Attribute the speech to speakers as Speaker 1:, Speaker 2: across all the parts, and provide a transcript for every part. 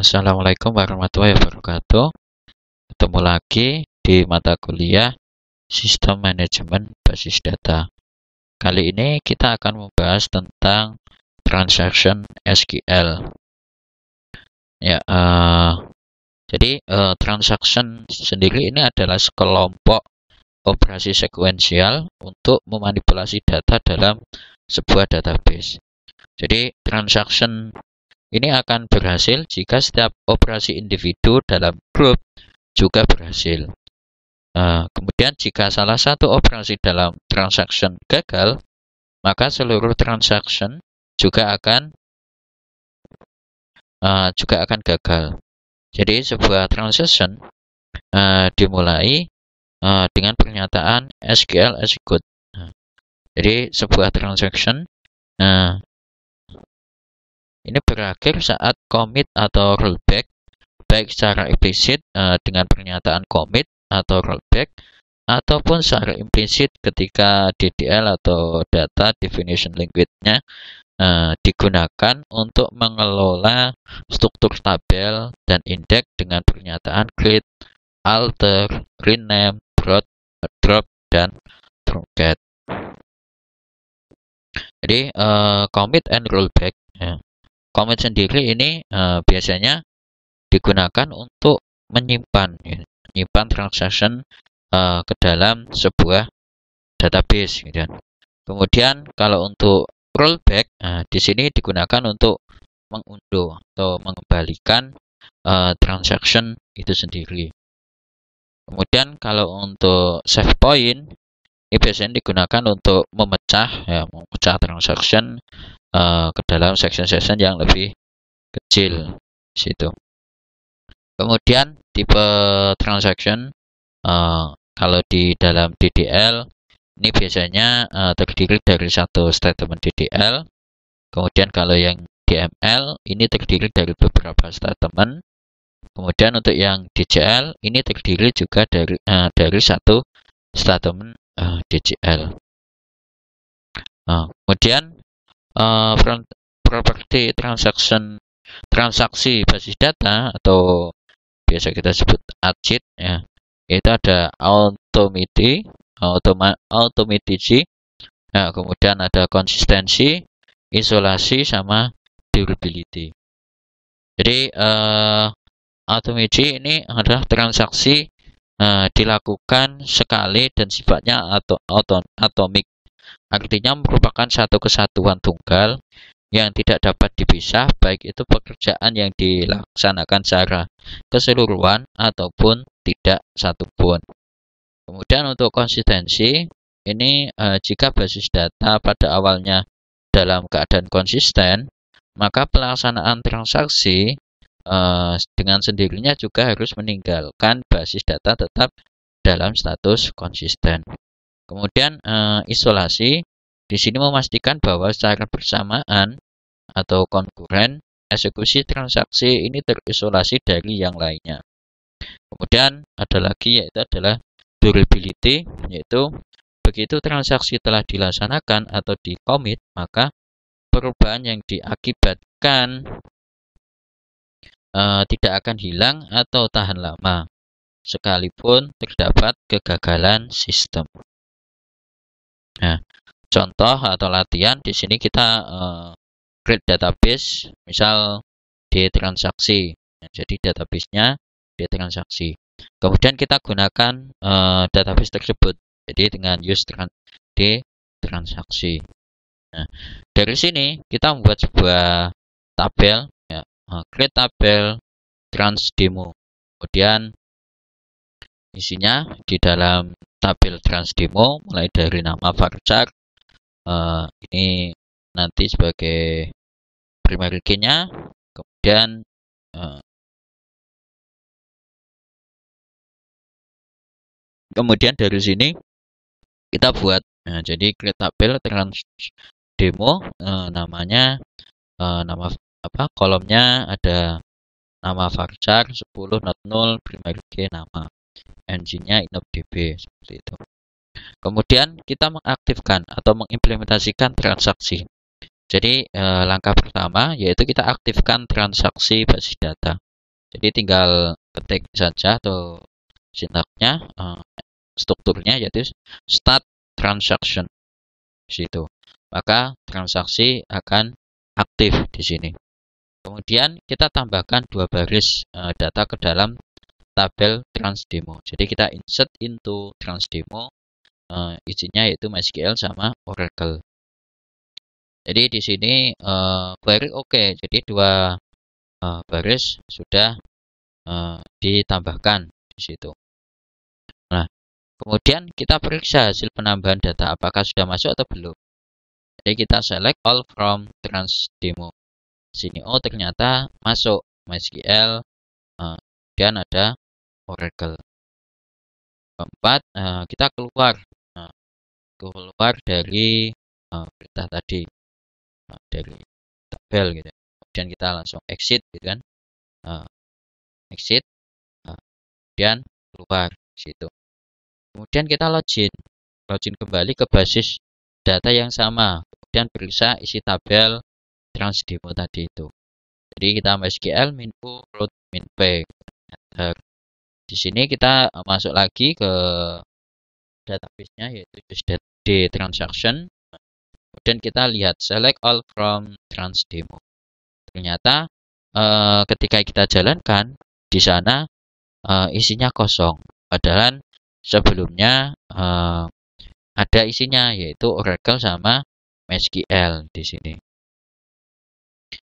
Speaker 1: Assalamualaikum warahmatullahi wabarakatuh. Ketemu lagi di mata kuliah Sistem Manajemen Basis Data. Kali ini kita akan membahas tentang Transaction SQL. Jadi transaction sendiri ini adalah sekelompok operasi sekuensial untuk memanipulasi data dalam sebuah database. Jadi transaction ini akan berhasil jika setiap operasi individu dalam grup juga berhasil. Kemudian jika salah satu operasi dalam transaction gagal, maka seluruh transaction juga akan gagal. Jadi sebuah transaction dimulai dengan pernyataan SQL execute. Jadi sebuah transaction ini berakhir saat commit atau rollback, baik secara implisit dengan pernyataan commit atau rollback, ataupun secara implisit ketika DDL atau Data Definition Language-nya digunakan untuk mengelola struktur tabel dan indeks dengan pernyataan create, alter, rename, drop, dan forget. Jadi commit and rollback. Commit sendiri ini biasanya digunakan untuk menyimpan transaction ke dalam sebuah database. Kemudian kalau untuk rollback, di sini digunakan untuk mengunduh atau mengembalikan transaction itu sendiri. Kemudian kalau untuk save point, ini biasanya digunakan untuk memecah transaction ke dalam section-section yang lebih kecil situ. Kemudian tipe transaction kalau di dalam DDL ini biasanya terdiri dari satu statement DDL. Kemudian kalau yang DML ini terdiri dari beberapa statement. Kemudian untuk yang DCL ini terdiri juga dari satu statement DCL. Kemudian properti transaksi basis data atau biasa kita sebut ACID, itu ada automaticity, kemudian ada konsistensi, isolasi, sama durability. Jadi automaticity ini adalah transaksi dilakukan sekali dan sifatnya atomik. Artinya merupakan satu kesatuan tunggal yang tidak dapat dipisah, baik itu pekerjaan yang dilaksanakan secara keseluruhan ataupun tidak satupun. Kemudian untuk konsistensi, ini jika basis data pada awalnya dalam keadaan konsisten, maka pelaksanaan transaksi dengan sendirinya juga harus meninggalkan basis data tetap dalam status konsisten. Kemudian isolasi di sini memastikan bahwa secara bersamaan atau konkuren eksekusi transaksi ini terisolasi dari yang lainnya. Kemudian ada lagi yaitu adalah durability, yaitu begitu transaksi telah dilaksanakan atau di-commit, maka perubahan yang diakibatkan tidak akan hilang atau tahan lama sekalipun terdapat kegagalan sistem. Nah, contoh atau latihan di sini kita create database, misal di transaksi. Jadi databasenya di transaksi. Kemudian kita gunakan database tersebut. Jadi dengan use di transaksi. Nah, dari sini kita membuat sebuah tabel, create tabel trans demo. Kemudian isinya di dalam tabel trans demo mulai dari nama varchar, ini nanti sebagai primary key-nya, kemudian dari sini kita buat jadi create tabel trans demo, namanya nama kolomnya ada nama varchar 10.0 primary key nama, engine-nya inopdb, seperti itu. Kemudian kita mengaktifkan atau mengimplementasikan transaksi. Jadi langkah pertama yaitu kita aktifkan transaksi basis data. Jadi tinggal ketik saja atau sintaksnya, strukturnya yaitu start transaction di situ. Maka transaksi akan aktif di sini. Kemudian kita tambahkan 2 baris data ke dalam tabel transdemo. Jadi kita insert into transdemo, isinya yaitu MySQL sama Oracle. Jadi di sini query oke. Jadi 2 baris sudah ditambahkan di situ. Nah, kemudian kita periksa hasil penambahan data apakah sudah masuk atau belum. Jadi kita select all from transdemo. Di sini ternyata masuk MySQL, dan ada Oracle. Keempat, kita keluar dari perintah tadi, dari tabel gitu. Kemudian kita langsung exit gitu kan, exit, kemudian keluar situ. Kemudian kita login kembali ke basis data yang sama, kemudian periksa isi tabel transdemo tadi itu. Jadi kita MySQL min-u root min-p. Di sini kita masuk lagi ke database-nya yaitu used transaction. Kemudian kita lihat select all from transdemo. Ternyata ketika kita jalankan di sana isinya kosong. Padahal sebelumnya ada isinya yaitu Oracle sama MySQL di sini.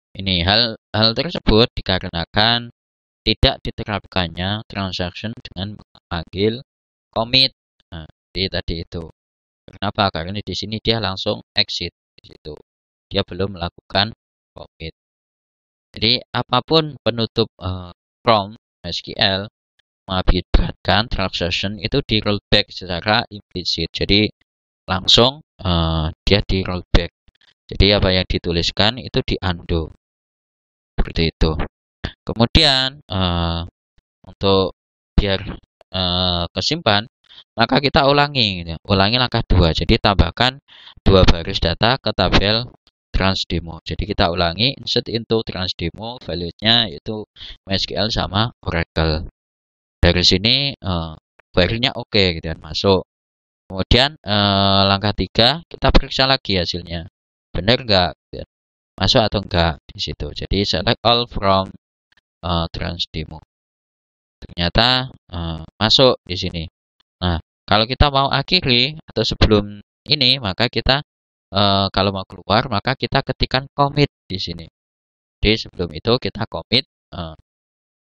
Speaker 1: Ini hal tersebut dikarenakan tidak diterapkannya transaction dengan memanggil commit. Nah, tadi itu. Kenapa? Karena di sini dia langsung exit di situ. Dia belum melakukan commit. Jadi apapun penutup from MySQL mengakibatkan transaction itu di rollback secara implisit. Jadi langsung dia di rollback. Jadi apa yang dituliskan itu di undo. Seperti itu. Kemudian untuk biar kesimpan, maka kita ulangi langkah 2. Jadi tambahkan 2 baris data ke tabel transdemo. Jadi kita ulangi insert into transdemo, value-nya yaitu MySQL sama Oracle. Dari sini query-nya oke gitu kan, masuk. Kemudian langkah 3 kita periksa lagi hasilnya. Benar enggak? Gitu. Masuk atau enggak di situ. Jadi select all from transdemo. Ternyata masuk di sini. Nah, kalau kita mau akhiri atau sebelum ini, maka kita kalau mau keluar, maka kita ketikkan commit di sini. Jadi sebelum itu kita commit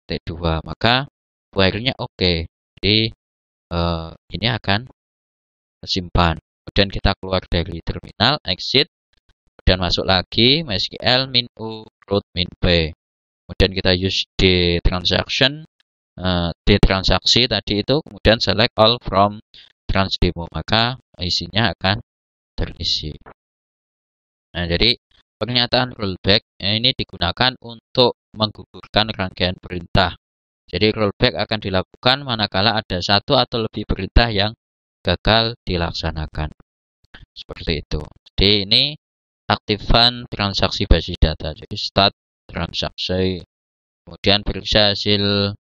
Speaker 1: T2, maka query-nya oke. Jadi ini akan simpan. Kemudian kita keluar dari terminal, exit, kemudian masuk lagi MySQL min-u root min-p. Kemudian kita use di transaction, di transaksi tadi itu, kemudian select all from transdemo, maka isinya akan terisi. Nah, jadi pernyataan rollback ini digunakan untuk menggugurkan rangkaian perintah. Jadi rollback akan dilakukan manakala ada satu atau lebih perintah yang gagal dilaksanakan. Seperti itu. Jadi ini aktifan transaksi basis data. Jadi start transaksi. Kemudian periksa hasil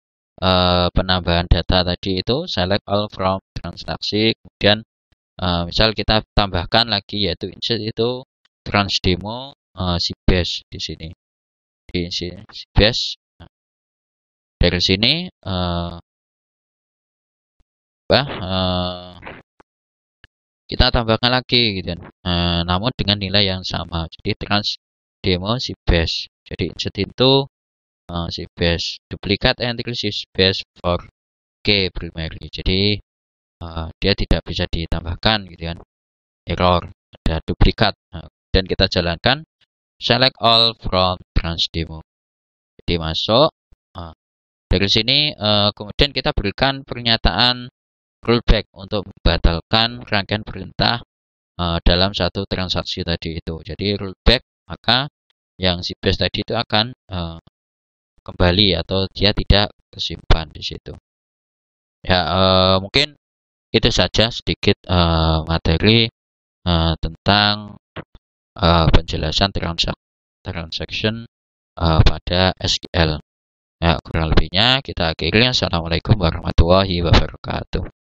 Speaker 1: penambahan data tadi itu, select all from transaksi. Kemudian misal kita tambahkan lagi yaitu insert itu transdemo Sybase di sini. Di Sybase. Dari sini kita tambahkan lagi gitu kan. Namun dengan nilai yang sama. Jadi transdemo Sybase. Jadi insert itu Sybase duplicate entry Sybase for K primary. Jadi dia tidak bisa ditambahkan gitu kan. Error, ada duplikat. Dan kita jalankan select all from transdemo. Jadi masuk. Dari sini kemudian kita berikan pernyataan rollback untuk membatalkan rangkaian perintah dalam satu transaksi tadi itu. Jadi rollback, maka yang Sybase tadi itu akan kembali atau dia tidak tersimpan di situ. Ya, mungkin itu saja sedikit materi tentang penjelasan transaction pada SQL. Ya, kurang lebihnya kita akhiri. Assalamualaikum warahmatullahi wabarakatuh.